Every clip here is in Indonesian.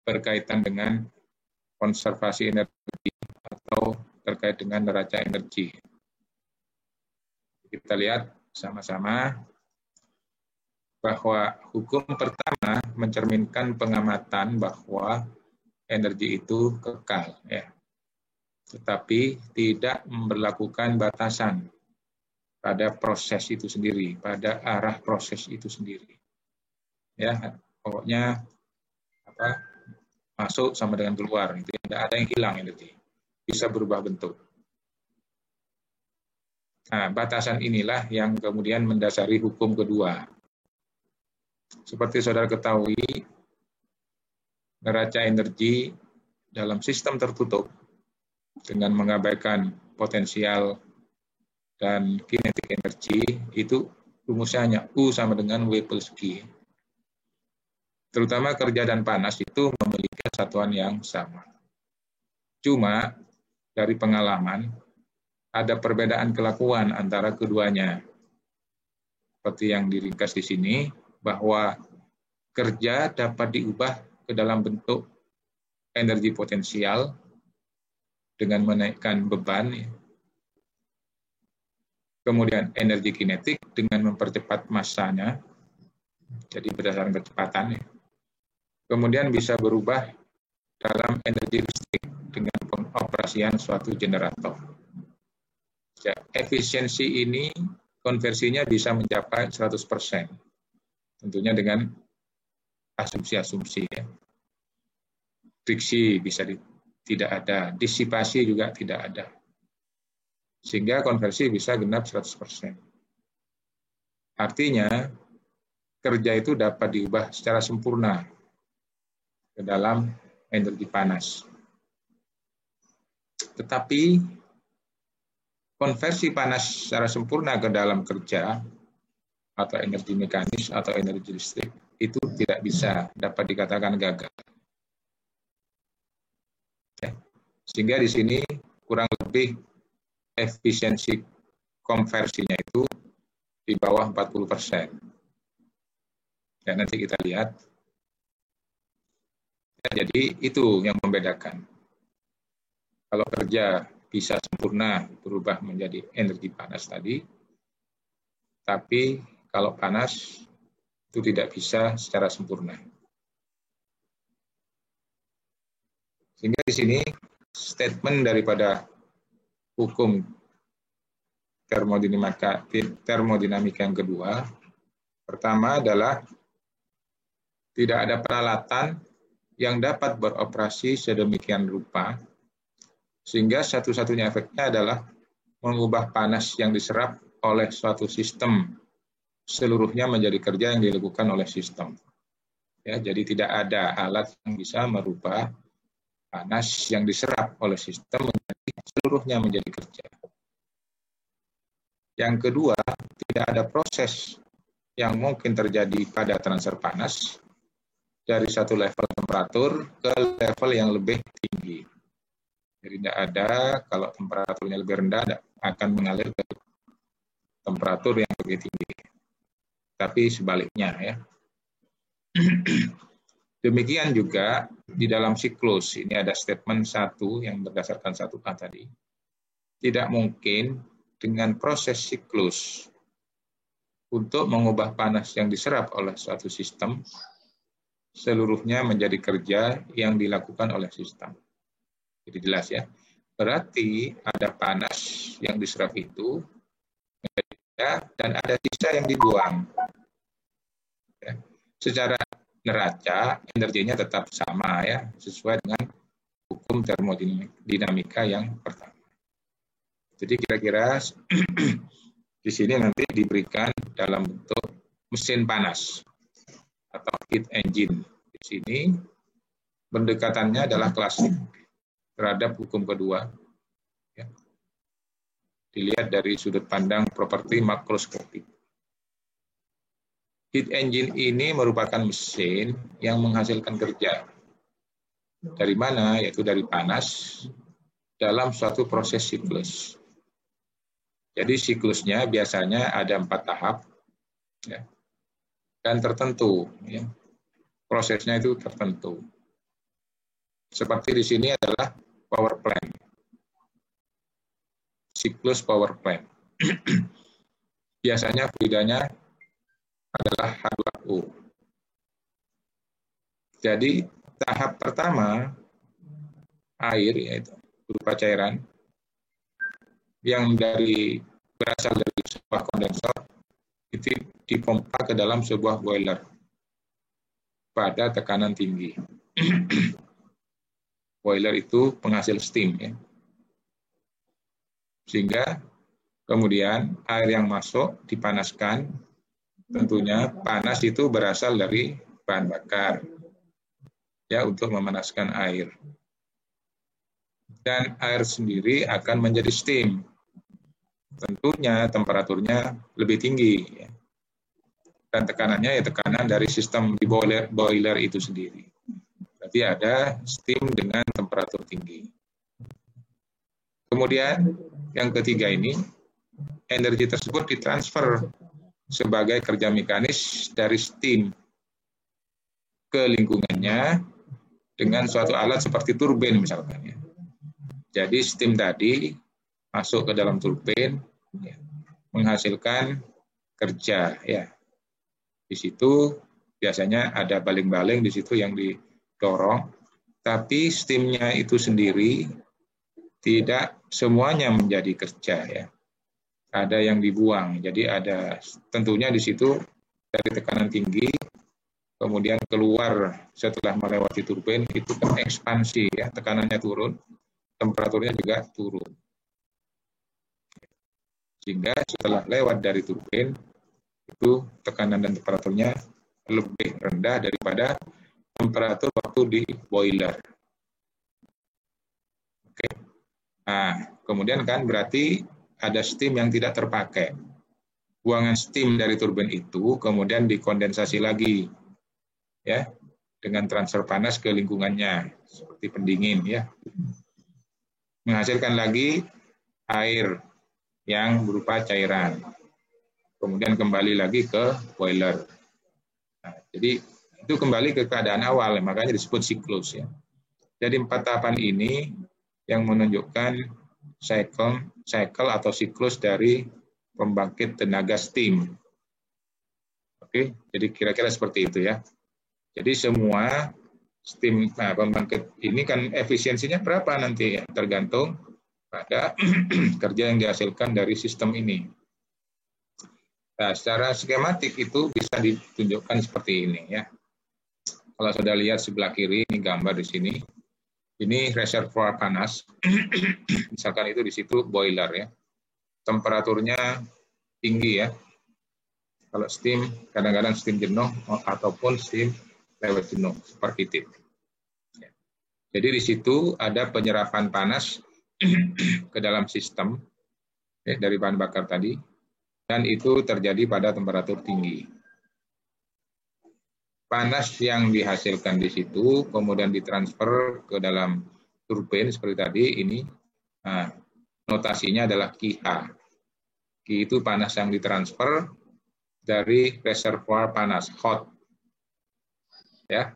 berkaitan dengan konservasi energi atau terkait dengan neraca energi. Kita lihat sama-sama bahwa hukum pertama mencerminkan pengamatan bahwa energi itu kekal, ya, tetapi tidak memberlakukan batasan pada proses itu sendiri, pada arah proses itu sendiri. Ya, pokoknya masuk sama dengan keluar, itu tidak ada yang hilang energi, bisa berubah bentuk. Nah, batasan inilah yang kemudian mendasari hukum kedua. Seperti saudara ketahui, neraca energi dalam sistem tertutup dengan mengabaikan potensial dan kinetik energi itu rumusnya hanya U sama dengan W plus G. Terutama kerja dan panas itu memiliki satuan yang sama. Cuma dari pengalaman ada perbedaan kelakuan antara keduanya. Seperti yang diringkas di sini, bahwa kerja dapat diubah ke dalam bentuk energi potensial dengan menaikkan beban, kemudian energi kinetik dengan mempercepat massanya, jadi berdasarkan kecepatan, kemudian bisa berubah dalam energi listrik dengan pengoperasian suatu generator. Ya, efisiensi ini konversinya bisa mencapai 100%, tentunya dengan asumsi-asumsi. Ya. Friksi bisa tidak ada, disipasi juga tidak ada. Sehingga konversi bisa genap 100%. Artinya, kerja itu dapat diubah secara sempurna ke dalam energi panas. Tetapi, konversi panas secara sempurna ke dalam kerja, atau energi mekanis, atau energi listrik, itu tidak bisa dapat dikatakan gagal. Sehingga di sini kurang lebih efisiensi konversinya itu di bawah 40%. Dan nanti kita lihat. Ya, jadi itu yang membedakan. Kalau kerja bisa sempurna berubah menjadi energi panas tadi, tapi kalau panas itu tidak bisa secara sempurna. Sehingga di sini statement daripada hukum termodinamika yang kedua, pertama adalah tidak ada peralatan yang dapat beroperasi sedemikian rupa, sehingga satu-satunya efeknya adalah mengubah panas yang diserap oleh suatu sistem seluruhnya menjadi kerja yang dilakukan oleh sistem. Ya, jadi tidak ada alat yang bisa merubah panas yang diserap oleh sistem menjadi seluruhnya menjadi kerja. Yang kedua, tidak ada proses yang mungkin terjadi pada transfer panas dari satu level temperatur ke level yang lebih tinggi. Jadi tidak ada, kalau temperaturnya lebih rendah akan mengalir ke temperatur yang lebih tinggi. Tapi sebaliknya, ya. Demikian juga di dalam siklus, ini ada statement 1 yang berdasarkan 1A tadi. Tidak mungkin dengan proses siklus untuk mengubah panas yang diserap oleh suatu sistem seluruhnya menjadi kerja yang dilakukan oleh sistem. Jadi jelas ya. Berarti ada panas yang diserap itu dan ada sisa yang dibuang. Ya. Secara neraca energinya tetap sama ya, sesuai dengan hukum termodinamika yang pertama. Jadi kira-kira di sini nanti diberikan dalam bentuk mesin panas atau heat engine. Di sini pendekatannya adalah klasik terhadap hukum kedua. Ya. Dilihat dari sudut pandang properti makroskopik. Heat engine ini merupakan mesin yang menghasilkan kerja. Dari mana? Yaitu dari panas dalam suatu proses siklus. Jadi siklusnya biasanya ada 4 tahap. Ya. Dan tertentu, ya. Prosesnya itu tertentu. Seperti di sini adalah power plant. Siklus power plant. Biasanya fluidanya adalah H2O. Jadi tahap pertama air, yaitu berupa cairan yang berasal dari sebuah kondensor, itu dipompa ke dalam sebuah boiler pada tekanan tinggi. Boiler itu penghasil steam, ya. Sehingga kemudian air yang masuk dipanaskan. Tentunya panas itu berasal dari bahan bakar, ya, untuk memanaskan air. Dan air sendiri akan menjadi steam. Tentunya temperaturnya lebih tinggi, ya. Dan tekanannya ya tekanan dari sistem di boiler itu sendiri. Berarti ada steam dengan temperatur tinggi. Kemudian yang ketiga ini, energi tersebut ditransfer sebagai kerja mekanis dari steam ke lingkungannya dengan suatu alat seperti turbin misalkan, ya. Jadi steam tadi masuk ke dalam turbin, ya, menghasilkan kerja, ya. Di situ biasanya ada baling-baling di situ yang didorong, tapi steamnya itu sendiri tidak semuanya menjadi kerja, ya. Ada yang dibuang. Jadi ada tentunya di situ dari tekanan tinggi, kemudian keluar setelah melewati turbin itu kan ekspansi, ya, tekanannya turun, temperaturnya juga turun. Sehingga setelah lewat dari turbin itu tekanan dan temperaturnya lebih rendah daripada temperatur waktu di boiler. Oke. Nah, kemudian kan berarti ada steam yang tidak terpakai. Buangan steam dari turbin itu kemudian dikondensasi lagi, ya, dengan transfer panas ke lingkungannya seperti pendingin, ya, menghasilkan lagi air yang berupa cairan, kemudian kembali lagi ke boiler. Nah, jadi itu kembali ke keadaan awal, makanya disebut siklus, ya. Jadi 4 tahapan ini yang menunjukkan cycle atau siklus dari pembangkit tenaga steam. Oke, jadi kira-kira seperti itu, ya. Jadi semua steam, pembangkit ini kan efisiensinya berapa nanti, ya, tergantung pada kerja yang dihasilkan dari sistem ini. Nah, secara skematik itu bisa ditunjukkan seperti ini, ya. Kalau sudah lihat sebelah kiri ini gambar di sini. Ini reservoir panas, misalkan itu di situ boiler, ya. Temperaturnya tinggi, ya. Kalau steam, kadang-kadang steam jenuh ataupun steam lewat jenuh, superheated. Jadi di situ ada penyerapan panas ke dalam sistem, ya, dari bahan bakar tadi, dan itu terjadi pada temperatur tinggi. Panas yang dihasilkan di situ kemudian ditransfer ke dalam turbin seperti tadi ini. Nah, notasinya adalah QH. Q itu panas yang ditransfer dari reservoir panas hot, ya.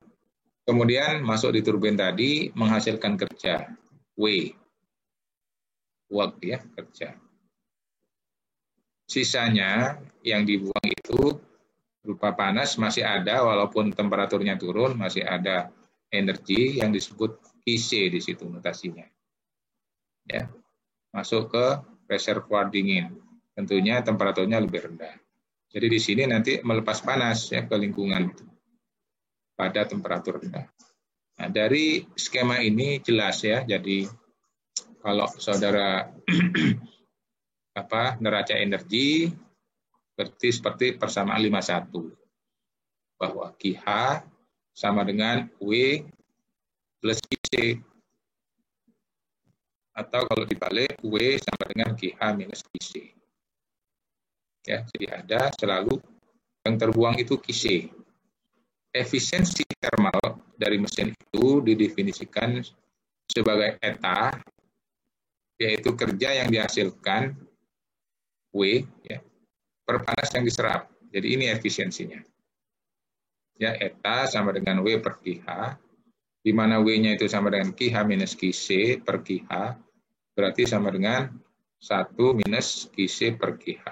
Kemudian masuk di turbin tadi menghasilkan kerja W, work, ya, kerja. Sisanya yang dibuang itu berupa panas masih ada, walaupun temperaturnya turun, masih ada energi yang disebut QC di situ notasinya, ya, masuk ke reservoir dingin. Tentunya temperaturnya lebih rendah. Jadi di sini nanti melepas panas, ya, ke lingkungan pada temperatur rendah. Nah, dari skema ini jelas, ya. Jadi kalau saudara neraca energi berarti seperti persamaan 51, bahwa QH sama dengan W plus QC, atau kalau dibalik W sama dengan QH minus QC, ya. Jadi ada selalu yang terbuang itu QC. Efisiensi termal dari mesin itu didefinisikan sebagai eta, yaitu kerja yang dihasilkan W, ya, per panas yang diserap. Jadi ini efisiensinya. Ya, eta sama dengan W per QH. di mana W-nya itu sama dengan QH minus QC per QH, berarti sama dengan 1 minus QC per QH.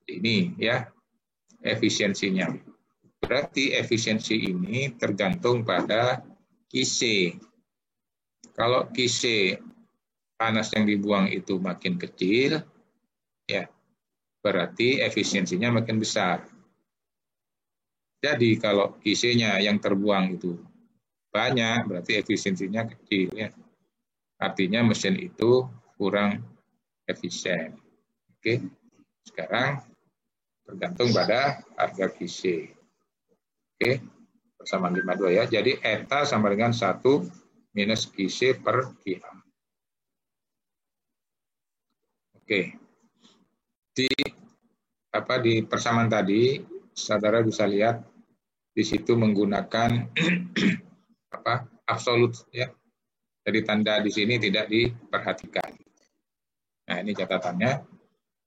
Ini ya efisiensinya. Berarti efisiensi ini tergantung pada QC. Kalau QC panas yang dibuang itu makin kecil, ya berarti efisiensinya makin besar. Jadi kalau QC-nya yang terbuang itu banyak, berarti efisiensinya kecil. Ya. Artinya mesin itu kurang efisien. Oke, sekarang tergantung pada harga QC. Oke, persamaan 52 ya. Jadi eta sama dengan 1 minus QC per QH. Oke. Di persamaan tadi, saudara bisa lihat di situ menggunakan absolut ya. Jadi tanda di sini tidak diperhatikan. Nah, ini catatannya.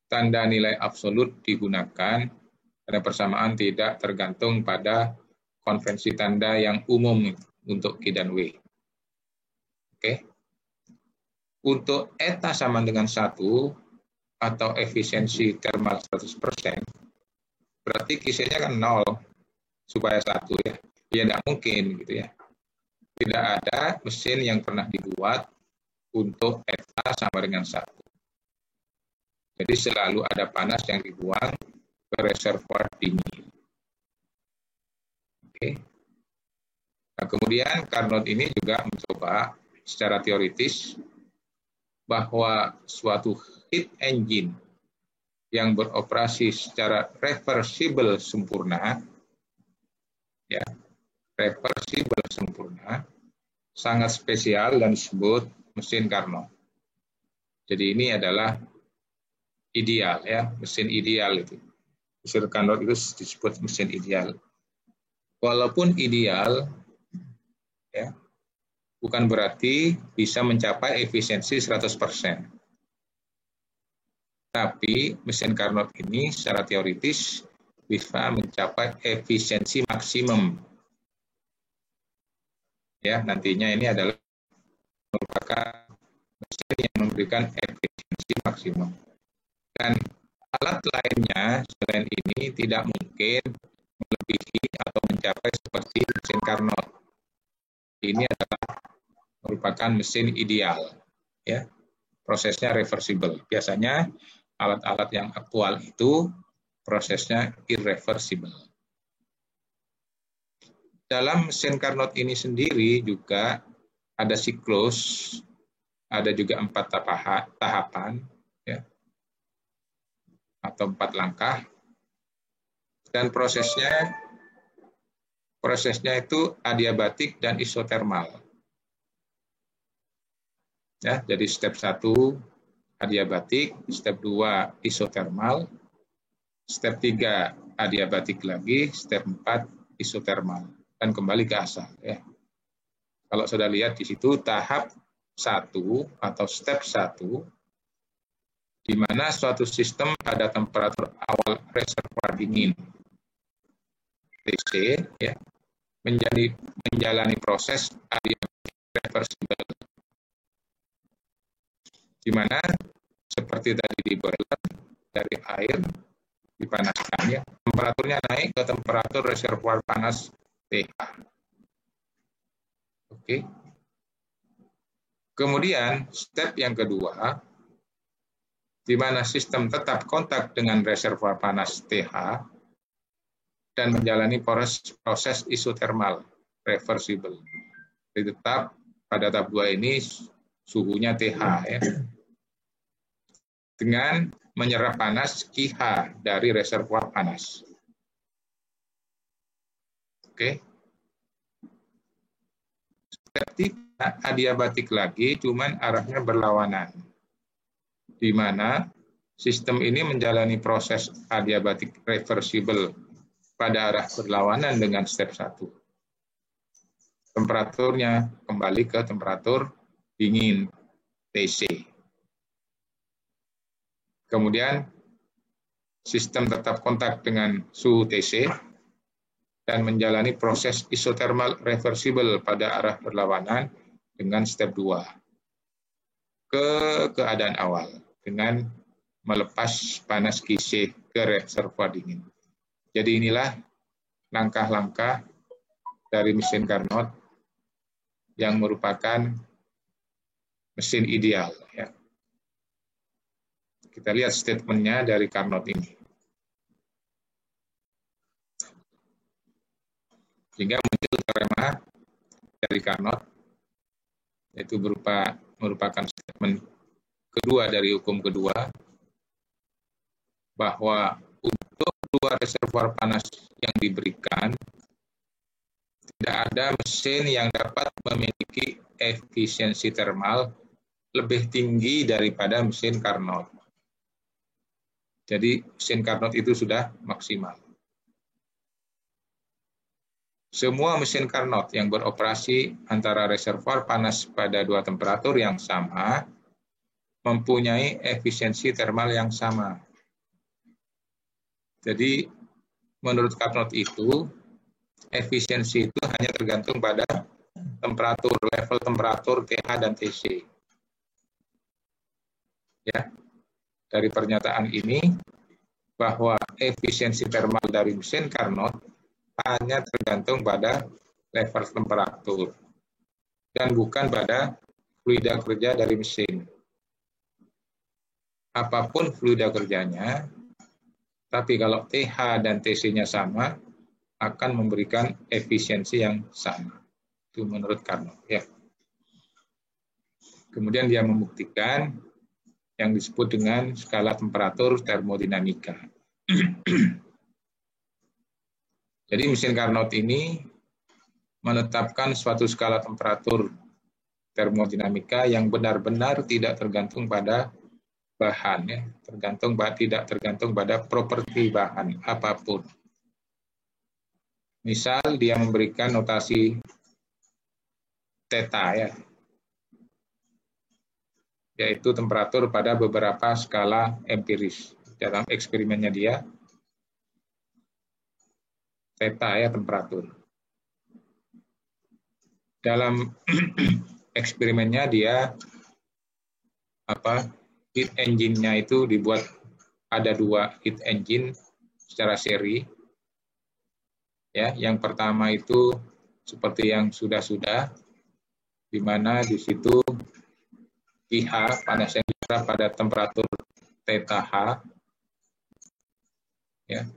Tanda nilai absolut digunakan karena persamaan tidak tergantung pada konvensi tanda yang umum untuk Q dan W. Oke. Untuk eta sama dengan 1 atau efisiensi thermal 100%, berarti QC-nya kan 0 supaya 1 ya. Ya tidak mungkin gitu ya. Tidak ada mesin yang pernah dibuat untuk eta sama dengan 1. Jadi selalu ada panas yang dibuang ke reservoir dingin. Oke. Nah, kemudian Carnot ini juga mencoba secara teoritis bahwa suatu heat engine yang beroperasi secara reversible sempurna, ya, reversible sempurna, sangat spesial dan disebut mesin Carnot. Jadi ini adalah ideal, ya, mesin ideal itu. Mesin Carnot itu disebut mesin ideal. Walaupun ideal, ya, bukan berarti bisa mencapai efisiensi 100%. Tapi mesin Carnot ini secara teoritis bisa mencapai efisiensi maksimum. Ya, nantinya ini adalah merupakan mesin yang memberikan efisiensi maksimum. Dan alat lainnya selain ini tidak mungkin melebihi atau mencapai seperti mesin Carnot. Ini adalah merupakan mesin ideal, ya. Prosesnya reversible. Biasanya alat-alat yang aktual itu prosesnya irreversible. Dalam mesin Carnot ini sendiri juga ada siklus, ada juga 4 tahapan, ya, atau 4 langkah, dan prosesnya itu adiabatik dan isotermal. Ya, jadi step 1 adiabatik, step 2 isotermal, step 3 adiabatik lagi, step 4 isotermal, dan kembali ke asal. Ya. Kalau sudah lihat di situ tahap 1 atau step 1, di mana suatu sistem pada temperatur awal reservoir dingin TC, ya, menjalani proses adiabatik reversible, di mana seperti tadi di boiler, dari air dipanaskan, ya, temperaturnya naik ke temperatur reservoir panas TH. Oke. Kemudian step yang kedua, di mana sistem tetap kontak dengan reservoir panas TH dan menjalani proses isotermal reversible. Jadi tetap pada tahap 2 ini suhunya TH, ya, dengan menyerap panas QH dari reservoir panas. Oke. Step 3 adiabatik lagi, cuman arahnya berlawanan, di mana sistem ini menjalani proses adiabatik reversible pada arah berlawanan dengan step 1. Temperaturnya kembali ke temperatur dingin TC. Kemudian sistem tetap kontak dengan suhu TC dan menjalani proses isotermal reversible pada arah berlawanan dengan step 2 ke keadaan awal dengan melepas panas Qc ke reservoir dingin. Jadi inilah langkah-langkah dari mesin Carnot yang merupakan mesin ideal. Ya. Kita lihat statementnya dari Carnot ini. Sehingga muncul teorema dari Carnot, yaitu merupakan statement kedua dari hukum kedua, bahwa untuk dua reservoir panas yang diberikan, tidak ada mesin yang dapat memiliki efisiensi termal lebih tinggi daripada mesin Carnot. Jadi mesin Carnot itu sudah maksimal. Semua mesin Carnot yang beroperasi antara reservoir panas pada dua temperatur yang sama mempunyai efisiensi termal yang sama. Jadi menurut Carnot itu, efisiensi itu hanya tergantung pada temperatur, level temperatur TH dan TC. Ya, dari pernyataan ini bahwa efisiensi termal dari mesin Carnot hanya tergantung pada level temperatur dan bukan pada fluida kerja dari mesin. Apapun fluida kerjanya, tapi kalau TH dan TC-nya sama, akan memberikan efisiensi yang sama. Itu menurut Carnot. Ya. Kemudian dia membuktikan yang disebut dengan skala temperatur termodinamika. Jadi mesin Carnot ini menetapkan suatu skala temperatur termodinamika yang benar-benar tidak tergantung pada bahan, ya, tidak tergantung pada properti bahan apapun. Misal dia memberikan notasi theta, ya, yaitu temperatur pada beberapa skala empiris. Dalam eksperimennya dia, theta, ya, temperatur. Dalam eksperimennya dia heat engine-nya itu dibuat, ada dua heat engine secara seri. Ya, yang pertama itu seperti yang sudah-sudah, di mana di situ pH panas yang diserap pada temperatur theta H, ya,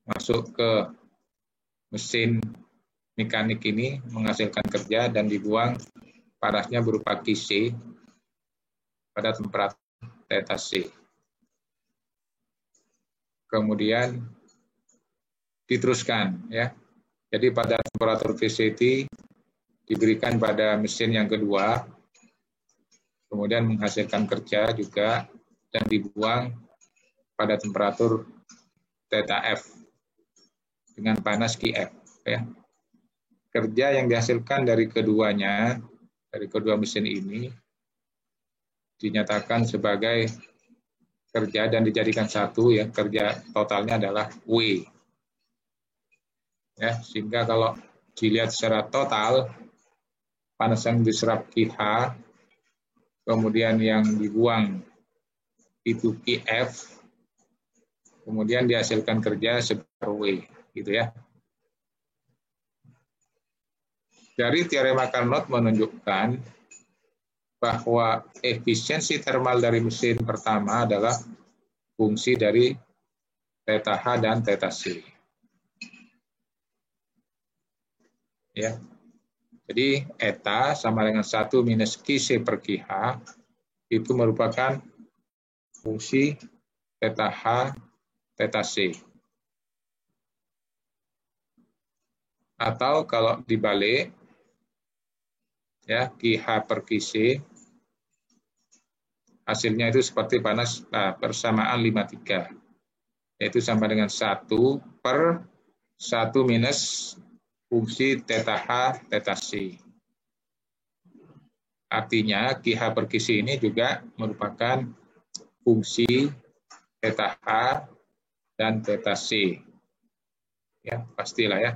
masuk ke mesin mekanik ini menghasilkan kerja dan dibuang panasnya berupa Qc pada temperatur theta C. Kemudian diteruskan, ya. Jadi pada temperatur VCT diberikan pada mesin yang kedua, kemudian menghasilkan kerja juga dan dibuang pada temperatur theta F dengan panas Qf, ya. Kerja yang dihasilkan dari keduanya, dari kedua mesin ini dinyatakan sebagai kerja dan dijadikan satu, ya, kerja totalnya adalah W. Ya, sehingga kalau dilihat secara total, panas yang diserap QH, kemudian yang dibuang itu QF, kemudian dihasilkan kerja sebesar W, gitu ya. Dari teorema Carnot menunjukkan bahwa efisiensi termal dari mesin pertama adalah fungsi dari theta H dan theta C. Ya. Jadi eta sama dengan 1 minus Qc per Qh itu merupakan fungsi theta H, theta C. Atau kalau dibalik, ya, Qh per Qc, hasilnya itu seperti panas persamaan 53, yaitu sama dengan 1 per 1 minus fungsi theta H, theta C. Artinya Qh per Qc ini juga merupakan fungsi theta H dan theta C. Ya, pastilah ya.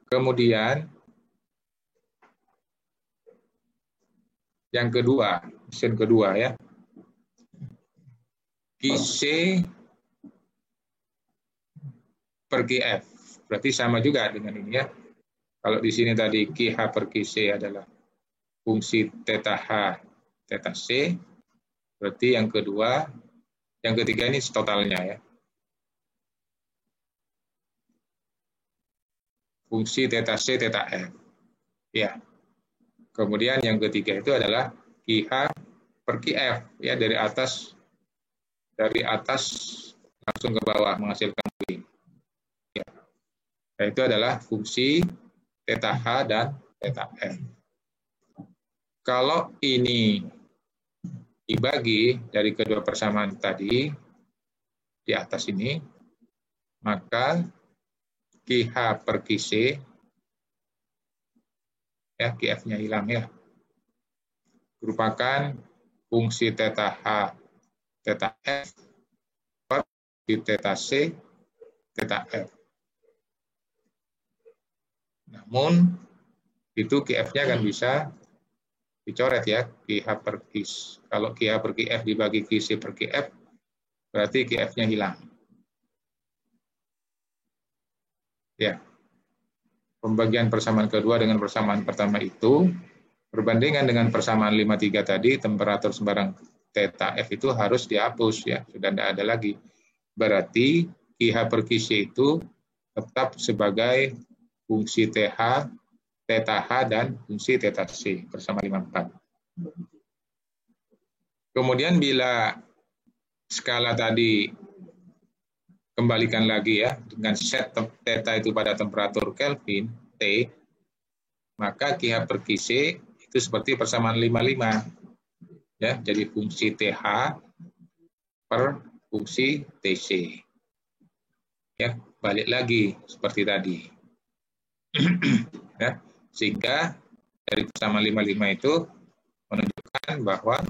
Kemudian yang kedua, mesin kedua ya. QC per QF. Berarti sama juga dengan ini ya. Kalau di sini tadi QH per QC adalah fungsi theta H, theta C. Berarti yang kedua, yang ketiga ini totalnya ya. Fungsi theta C, theta F. Ya. Kemudian yang ketiga itu adalah QH per QF ya, dari atas langsung ke bawah menghasilkan V. Ya. Nah, itu adalah fungsi theta H dan theta F. Kalau ini dibagi dari kedua persamaan tadi di atas ini, maka QH per QC, ya QF-nya hilang ya, merupakan fungsi theta H, theta F per theta C, theta F. Namun itu QF-nya kan bisa dicoret ya, QH per QC. Kalau QH per QF dibagi QC per QF, berarti QF-nya hilang. Ya. Pembagian persamaan kedua dengan persamaan pertama itu, perbandingan dengan persamaan 53 tadi, temperatur sembarang theta F itu harus dihapus ya, sudah tidak ada lagi. Berarti QH per QC itu tetap sebagai fungsi TH, theta H, dan fungsi theta C bersama 54. Kemudian bila skala tadi kembalikan lagi ya, dengan set theta itu pada temperatur Kelvin, T, maka QH per QC itu seperti persamaan 55. Ya, jadi fungsi TH per fungsi TC. Ya, balik lagi seperti tadi. Ya, sehingga dari persamaan 55 itu menunjukkan bahwa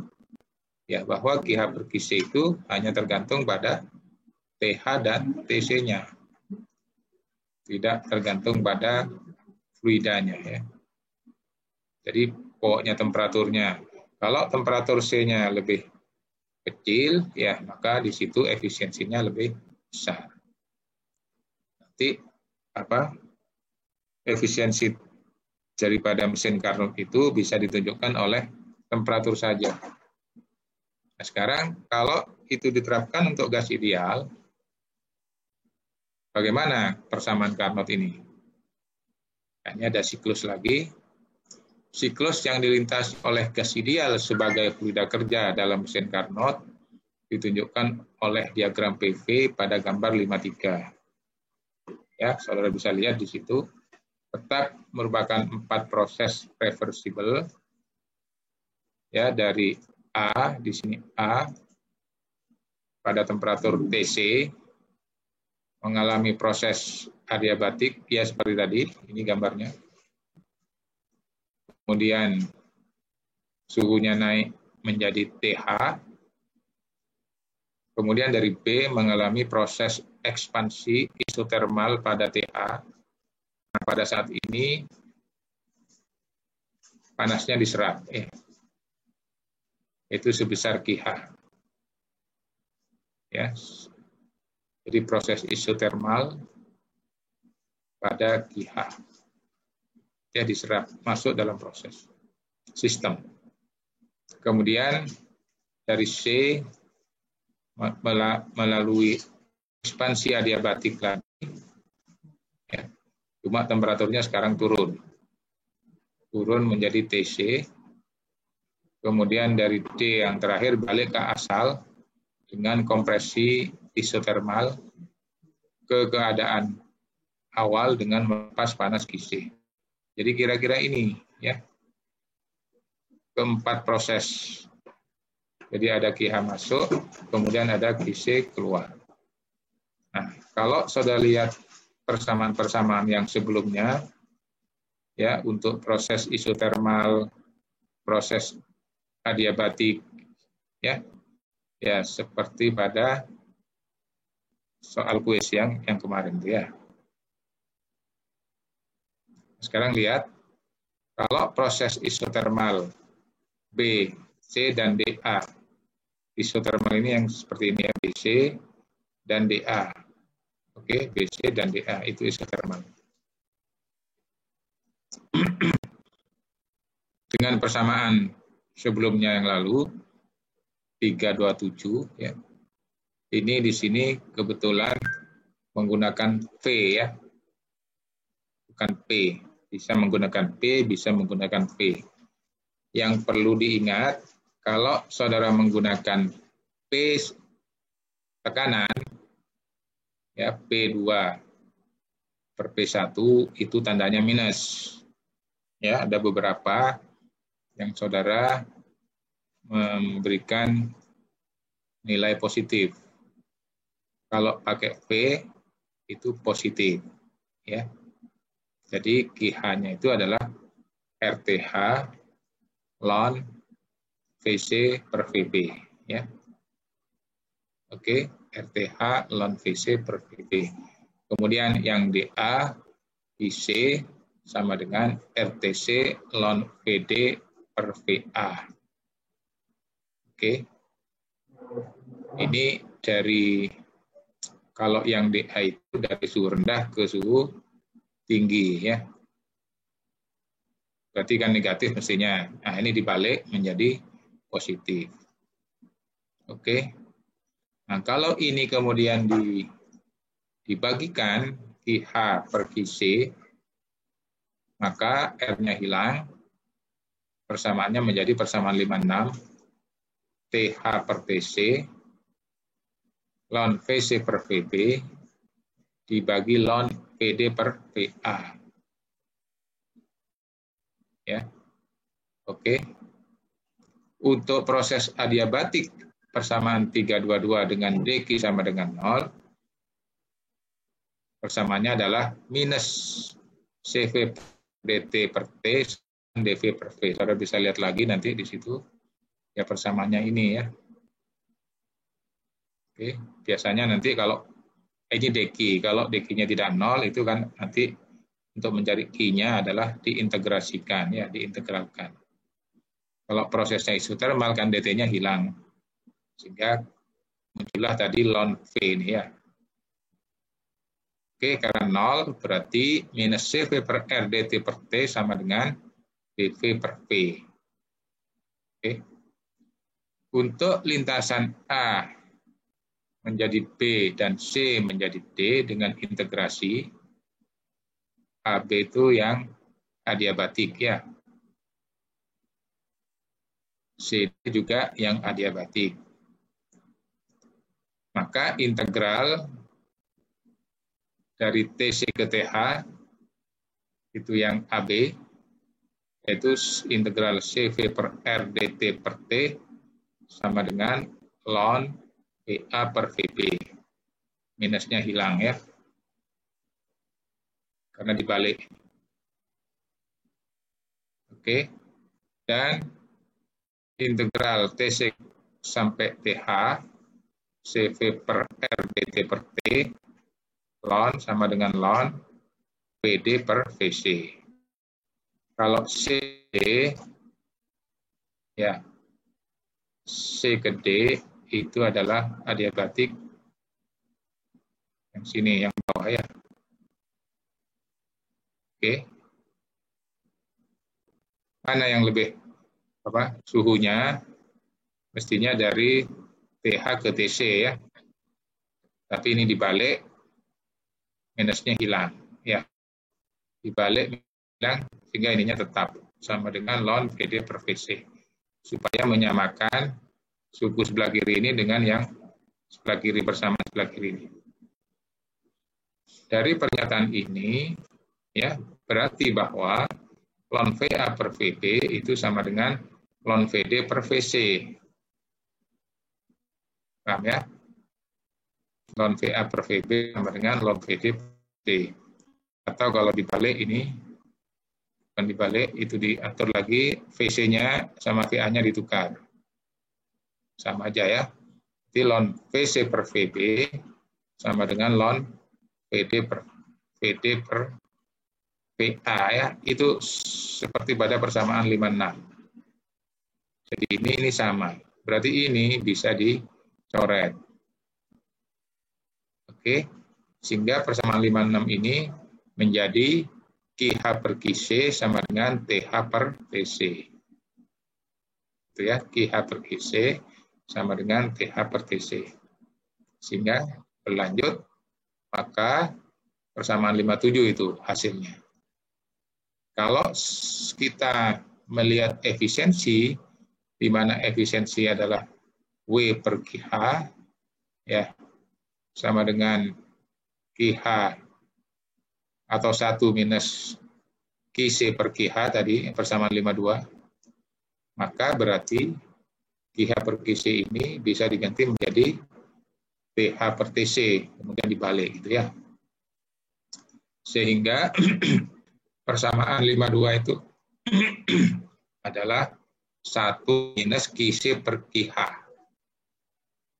QH per QC itu hanya tergantung pada TH dan TC-nya. Tidak tergantung pada fluidanya ya. Jadi pokoknya temperaturnya. Kalau temperatur C-nya lebih kecil ya, maka di situ efisiensinya lebih besar. Nanti efisiensi daripada mesin Carnot itu bisa ditunjukkan oleh temperatur saja. Nah, sekarang kalau itu diterapkan untuk gas ideal, bagaimana persamaan Carnot ini? Ini ada siklus lagi. Siklus yang dilintasi oleh gas ideal sebagai fluida kerja dalam mesin Carnot ditunjukkan oleh diagram PV pada gambar 53. Ya, saudara bisa lihat di situ. Tetap merupakan 4 proses reversible. Ya, dari A, di sini A, pada temperatur TC, mengalami proses adiabatik, ya seperti tadi, ini gambarnya. Kemudian suhunya naik menjadi TH. Kemudian dari B mengalami proses ekspansi isotermal pada TH. Nah, pada saat ini panasnya diserap. Itu sebesar QH. Ya. Jadi proses isotermal pada QH. Ya, diserap masuk dalam proses sistem. Kemudian dari C melalui ekspansi adiabatik lagi, ya, cuma temperaturnya sekarang turun menjadi TC. Kemudian dari D yang terakhir balik ke asal dengan kompresi isotermal ke keadaan awal dengan melepas panas QC. Jadi kira-kira ini ya, keempat proses. Jadi ada QH masuk, kemudian ada QC keluar. Nah, kalau saudara lihat persamaan-persamaan yang sebelumnya, ya untuk proses isotermal, proses adiabatik, ya seperti pada soal kuis yang kemarin tuh ya. Sekarang lihat, kalau proses isotermal B, C, dan DA. Isotermal ini yang seperti ini ya, BC dan DA. Oke, BC dan DA itu isotermal. Dengan persamaan sebelumnya yang lalu, 327 ya. Ini di sini kebetulan menggunakan V ya. Bukan P. Bisa menggunakan P, bisa menggunakan V. Yang perlu diingat, kalau saudara menggunakan P tekanan, ya P2 per P1 itu tandanya minus. Ya, ada beberapa yang saudara memberikan nilai positif. Kalau pakai P itu positif, ya. Jadi QH-nya itu adalah RTH ln VC per VB, ya. Oke, RTH ln VC per VB. Kemudian yang DA IC sama dengan RTC ln VD per VA. Oke. Ini dari, kalau yang DA itu dari suhu rendah ke suhu tinggi ya. Berarti kan negatif mestinya. Nah, ini dibalik menjadi positif. Oke. Nah, kalau ini kemudian dibagikan QH per QC, maka R-nya hilang, persamaannya menjadi persamaan 56, TH per TC, ln VC per VB, dibagi ln PD per VA. Ya. Oke. Untuk proses adiabatik, persamaan 322 dengan dq sama dengan 0, persamaannya adalah minus CV dt per T dan dV per V. Saudara bisa lihat lagi nanti di situ ya persamaannya ini ya. Oke, biasanya nanti kalau ini dq, kalau dq-nya tidak 0 itu kan nanti untuk mencari q-nya adalah diintegrasikan ya, diintegralkan. Kalau prosesnya isotermal kan dt-nya hilang. Sehingga muncullah tadi ln V ini ya. Oke, karena 0 berarti minus CV per R dt per T sama dengan dV per V. Oke. Untuk lintasan A menjadi B dan C menjadi D dengan integrasi, AB itu yang adiabatik ya. C juga yang adiabatik. Maka integral dari TC ke TH itu yang AB, yaitu integral CV per R dt per T sama dengan ln VA per VB. Minusnya hilang ya, karena dibalik. Oke, dan integral TC sampai TH, CV per R dt per T, ln sama dengan ln PD per VC. Kalau C, ya, C ke D itu adalah adiabatik yang sini, yang bawah ya. Oke. Mana yang lebih suhunya? Mestinya dari TH ke TC ya. Tapi ini dibalik, minusnya hilang ya. Dibalik hilang sehingga ininya tetap sama dengan ln VD per VC. Supaya menyamakan suhu sebelah kiri ini dengan yang sebelah kiri bersama sebelah kiri ini. Dari pernyataan ini ya, berarti bahwa ln VA per VB itu sama dengan ln VD per VC. Paham ya? Ln VA per VB sama dengan ln VD per VC. Atau kalau dibalik ini, bukan dibalik, itu diatur lagi, VC-nya sama VA-nya ditukar. Sama aja ya. Jadi ln VC per VB sama dengan ln PD per PA ya, itu seperti pada persamaan 56. Jadi ini sama. Berarti ini bisa dicoret. Oke. Sehingga persamaan 56 ini menjadi QH per QC sama dengan TH per TC. Itu ya, QH per QC sama dengan TH per TC. Sehingga berlanjut, maka persamaan 57 itu hasilnya. Kalau kita melihat efisiensi, di mana efisiensi adalah W per QH, ya, sama dengan QH atau 1 minus QC per QH tadi, persamaan 52, maka berarti QH per QC ini bisa diganti menjadi TH per TC, kemudian dibalik gitu ya. Sehingga persamaan 52 itu adalah 1 minus QC per QH.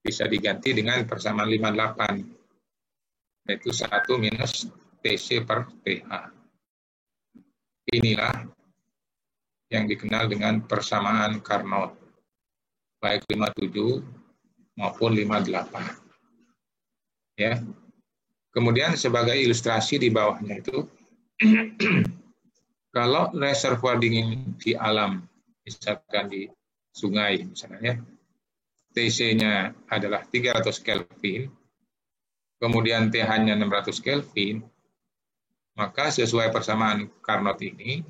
Bisa diganti dengan persamaan 58, yaitu 1 minus TC per TH. Inilah yang dikenal dengan persamaan Carnot, baik 57 maupun 58. Ya. Kemudian sebagai ilustrasi di bawahnya itu, kalau reservoir dingin di alam, misalkan di sungai misalnya, TC-nya adalah 300 Kelvin, kemudian TH-nya 600 Kelvin, maka sesuai persamaan Carnot ini,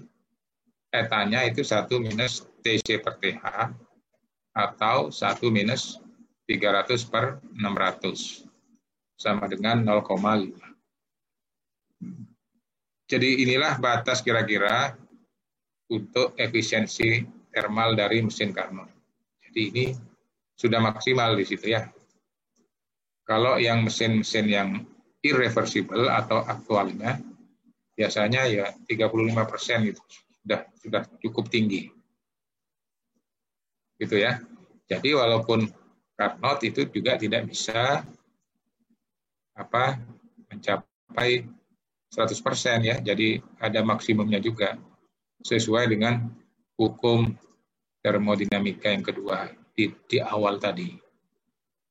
eta-nya itu 1 minus TC per TH, atau 1 minus 300 per 600, sama dengan 0,5. Jadi inilah batas kira-kira untuk efisiensi termal dari mesin Carnot. Jadi ini sudah maksimal di situ ya. Kalau yang mesin-mesin yang irreversible atau aktualnya, biasanya ya 35% itu sudah cukup tinggi. Gitu ya. Jadi walaupun Carnot itu juga tidak bisa mencapai 100% ya. Jadi ada maksimumnya juga sesuai dengan hukum termodinamika yang kedua di awal tadi.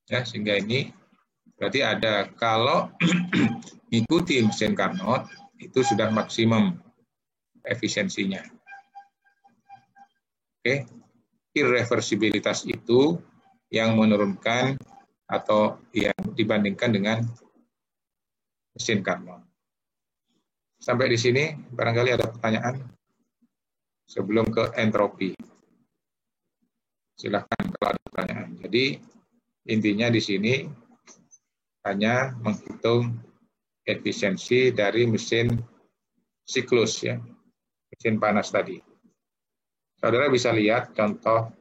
Ya, sehingga ini berarti ada, kalau mengikuti mesin Carnot itu sudah maksimum efisiensinya. Oke. Irreversibilitas itu yang menurunkan atau yang dibandingkan dengan mesin Carnot. Sampai di sini barangkali ada pertanyaan sebelum ke entropi. Silakan kalau ada pertanyaan. Jadi intinya di sini hanya menghitung efisiensi dari mesin siklus ya, mesin panas tadi. Saudara bisa lihat contoh